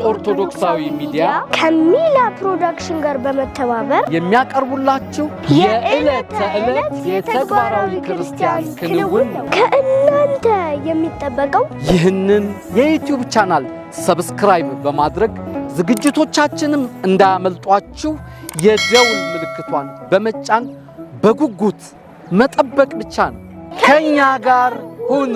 ኦርቶዶክሳዊ ሚዲያ ከሚላ ፕሮዳክሽን ጋር በመተባበር የሚያቀርቡላችሁ የዕለት ተዕለት የተግባራዊ ክርስቲያን ክንውን ነው። ከእናንተ የሚጠበቀው ይህንን የዩቲዩብ ቻናል ሰብስክራይብ በማድረግ ዝግጅቶቻችንም እንዳያመልጧችሁ የደውል ምልክቷን በመጫን በጉጉት መጠበቅ ብቻ ነው። ከኛ ጋር ሁኑ።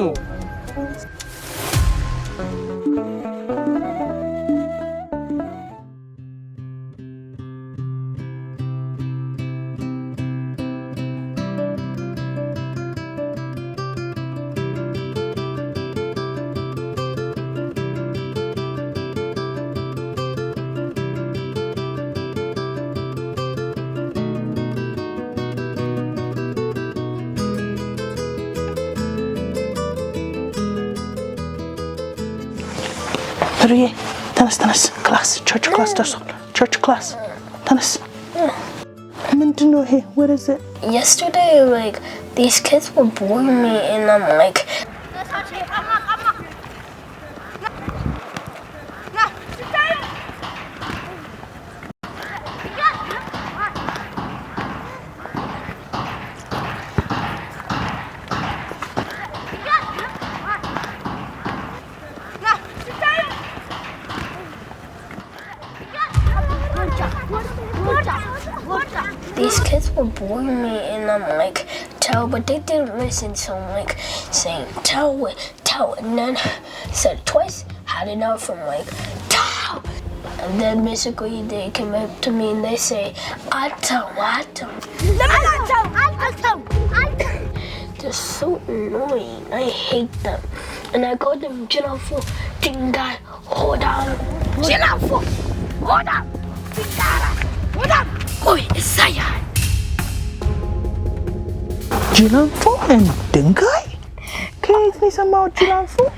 Hurry, tennis, class, church class, church class, tennis. What is it? Yesterday, like, these kids were boring me, and I'm like, these kids were boring me, and I'm like, tell, but they didn't listen, so I'm like, saying, tell, and then said twice, had enough from like, tell, and then basically they came up to me and they say, I tell. They're so annoying, I hate them, and I called them, Jinafu, Tingai, hold on, Jinafu, hold on, Tingara, hold on. Oi, Isaiah. Jilanfu and Dingai? Can you say something about Jilanfu?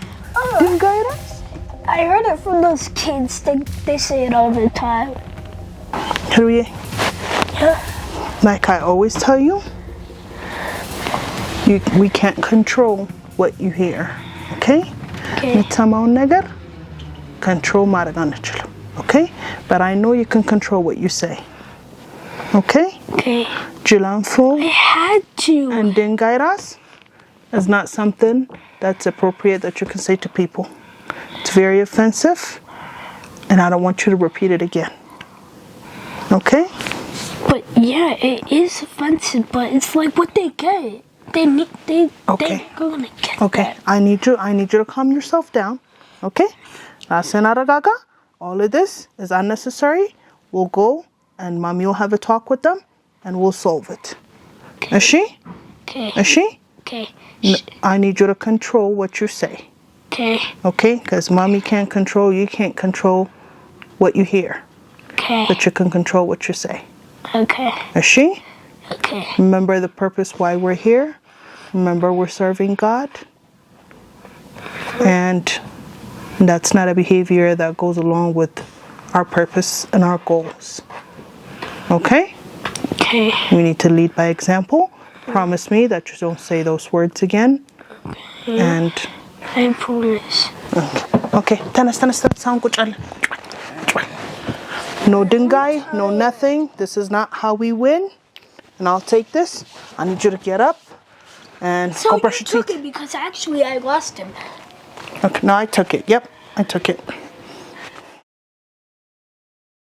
Dingai rice? I heard it from those kids. They say it all the time. Hurry. Yeah. Like I always tell you, we can't control what you hear. Okay? Control okay? But I know you can control what you say. Okay? Okay. Jilanfu I had to. and Dingairas is not something that's appropriate that you can say to people. It's very offensive, and I don't want you to repeat it again. Okay? But yeah, it is offensive, but it's like what they get. They're gonna get Okay. that. I need you to calm yourself down. Okay? All of this is unnecessary. We'll go and mommy will have a talk with them and we'll solve it. Okay. Is she? Okay. Is she? Okay. I need you to control what you say. Okay. Okay? Because mommy can't control, you can't control what you hear. Okay. But you can control what you say. Okay. Is she? Okay. Remember the purpose why we're here. Remember we're serving God. And that's not a behavior that goes along with our purpose and our goals. Okay? Okay. We need to lead by example. Promise me that you don't say those words again. And I promise. okay, tennis, sound good. No dingai, no nothing. This is not how we win. And I'll take this. I need you to get up and So go you brush your took teeth. it because actually I lost him. Okay, no, I took it. Yep, I took it.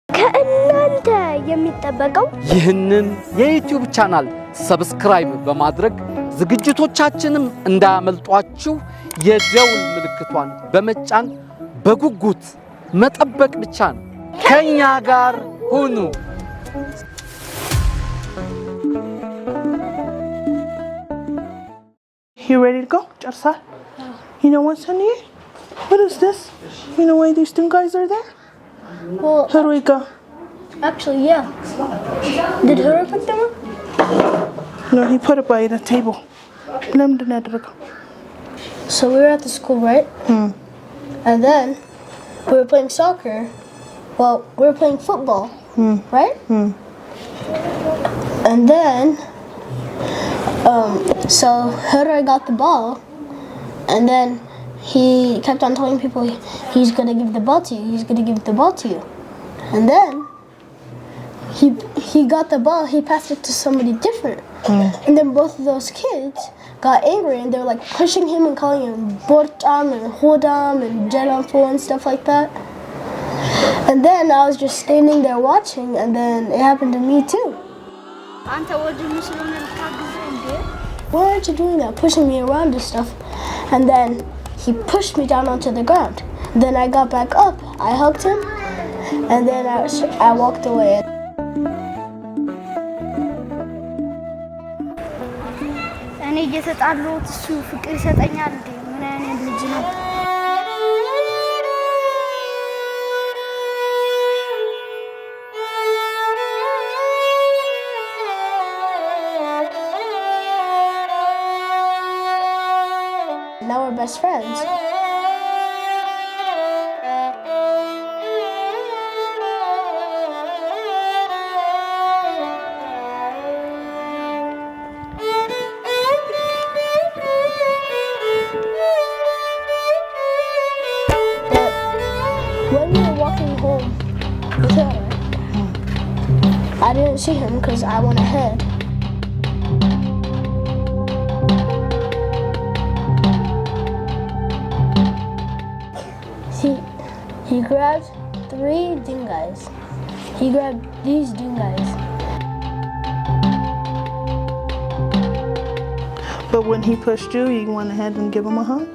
ከእናንተ የሚጠበቀው ይህንን የዩቲዩብ ቻናል ሰብስክራይብ በማድረግ ዝግጅቶቻችንም እንዳያመልጧችሁ የደውል ምልክቷን በመጫን በጉጉት መጠበቅ ብቻ ነው። ከኛ ጋር ሁኑ። You ready to go? Jarsa? You know what's in here? What is this? You know why these two guys are there? Well, How do we go? actually, yeah. Did her pick them up? No, he put it by the table. So we were at the school, right? And then we were playing soccer. Well, we were playing football, right? And then, so Hurra got the ball, and then he kept on telling people he's gonna give the ball to you. He's gonna give the ball to you, and then he got the ball. He passed it to somebody different, and then both of those kids got angry, and they were like pushing him and calling him Bortam and Hodam and Jelampo and stuff like that. And then I was just standing there watching, and then it happened to me too. Why aren't you doing that? Pushing me around and stuff. And then he pushed me down onto the ground. Then I got back up. I hugged him, and then I walked away. እኔ እየተጣላሁት እሱ ፍቅር ይሰጠኛል እንዴ? ምን አይነት ልጅ ነው? Now we're best friends. When we were walking home with her, I didn't see him because I went ahead. He grabbed 3 dingoes. He grabbed these dingoes. But when he pushed you, you went ahead and give him a hug?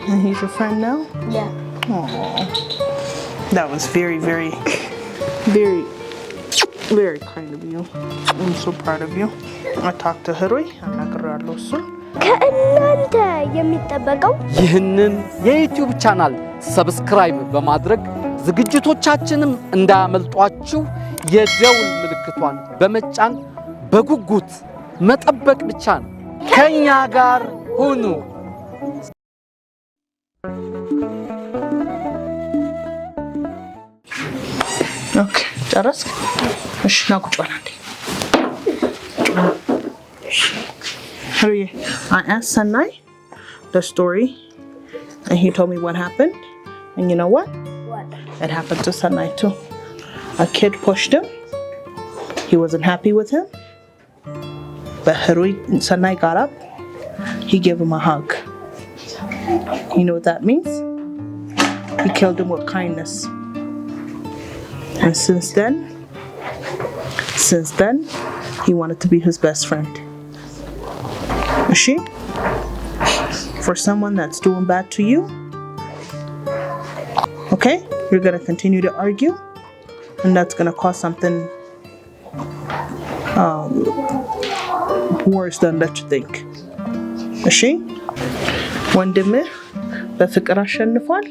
And he's your friend now? Yeah. Aww. That was very, very, very, very kind of you. I'm so proud of you. I talked to Hirui. I'm not going to lose her. ከእናንተ የሚጠበቀው ይህንን የዩቲዩብ ቻናል ሰብስክራይብ በማድረግ ዝግጅቶቻችንም እንዳያመልጧችሁ የደውል ምልክቷን በመጫን በጉጉት መጠበቅ ብቻ ነው። ከኛ ጋር ሁኑ። Okay, ጨረስክ? እሺ ና ቁጭ በል አንዴ። Hirui, I asked Sanai the story, and he told me what happened. And you know what? What? It happened to Sanai too. A kid pushed him. He wasn't happy with him. But Hirui, Sanai got up. He gave him a hug. You know what that means? He killed him with kindness. And since then, he wanted to be his best friend. Is she? For someone that's doing bad to you, okay, you're gonna continue to argue, and that's gonna cause something worse than that you think. Is she? ወንድምህ በፍቅር አሸንፏል።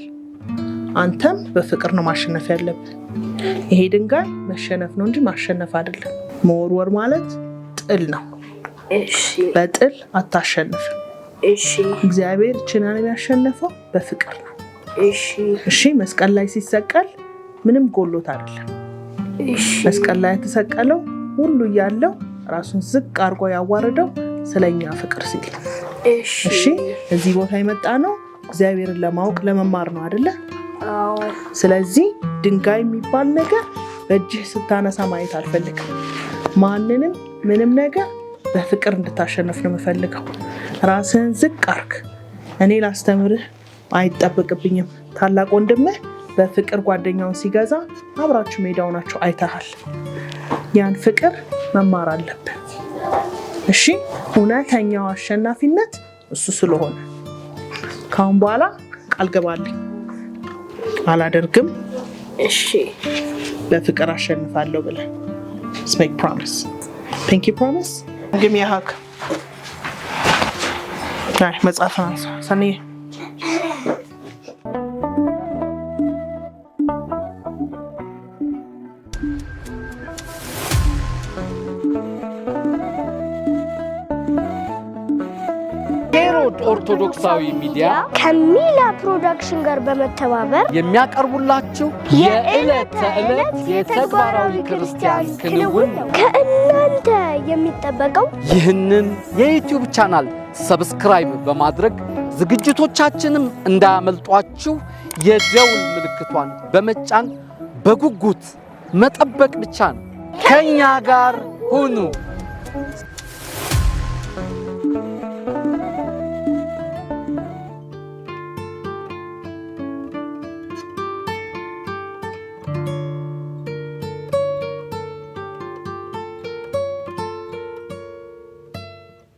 አንተም በፍቅር ነው ማሸነፍ ያለብህ። ይሄ ድንጋይ መሸነፍ ነው እንጂ ማሸነፍ አይደለም። መወርወር ማለት ጥል ነው። እሺ። በጥል አታሸንፍ። እሺ። እግዚአብሔር ችናን የሚያሸንፈው በፍቅር ነው። እሺ። እሺ። መስቀል ላይ ሲሰቀል ምንም ጎሎት አይደለም። እሺ። መስቀል ላይ የተሰቀለው ሁሉ ያለው ራሱን ዝቅ አድርጎ ያዋረደው ስለኛ ፍቅር ሲል። እሺ። እሺ። እዚህ ቦታ የመጣ ነው እግዚአብሔርን ለማወቅ ለመማር ነው አይደለ? አዎ። ስለዚህ ድንጋይ የሚባል ነገር በእጅህ ስታነሳ ማየት አልፈልግም። ማንንም ምንም ነገር በፍቅር እንድታሸንፍ ነው የምፈልገው። ራስህን ዝቅ አርግ። እኔ ላስተምርህ አይጠበቅብኝም። ታላቅ ወንድምህ በፍቅር ጓደኛውን ሲገዛ አብራችሁ ሜዳው ናቸው አይተሃል። ያን ፍቅር መማር አለብህ። እሺ። እውነተኛው አሸናፊነት እሱ ስለሆነ ካሁን በኋላ ቃል ገባልኝ አላደርግም። እሺ። በፍቅር አሸንፋለሁ ብለህ let's make promise. Pinky promise? Give me a hug. ናይ መጽሐፍ አንሳ ሰኒዬ። ኦርቶዶክሳዊ ሚዲያ ከሚላ ፕሮዳክሽን ጋር በመተባበር የሚያቀርቡላችሁ የዕለት ተዕለት የተግባራዊ ክርስቲያን ክንውን ነው። ከእናንተ የሚጠበቀው ይህንን የዩቲዩብ ቻናል ሰብስክራይብ በማድረግ ዝግጅቶቻችንም እንዳያመልጧችሁ የደውል ምልክቷን በመጫን በጉጉት መጠበቅ ብቻ ነው። ከኛ ጋር ሁኑ።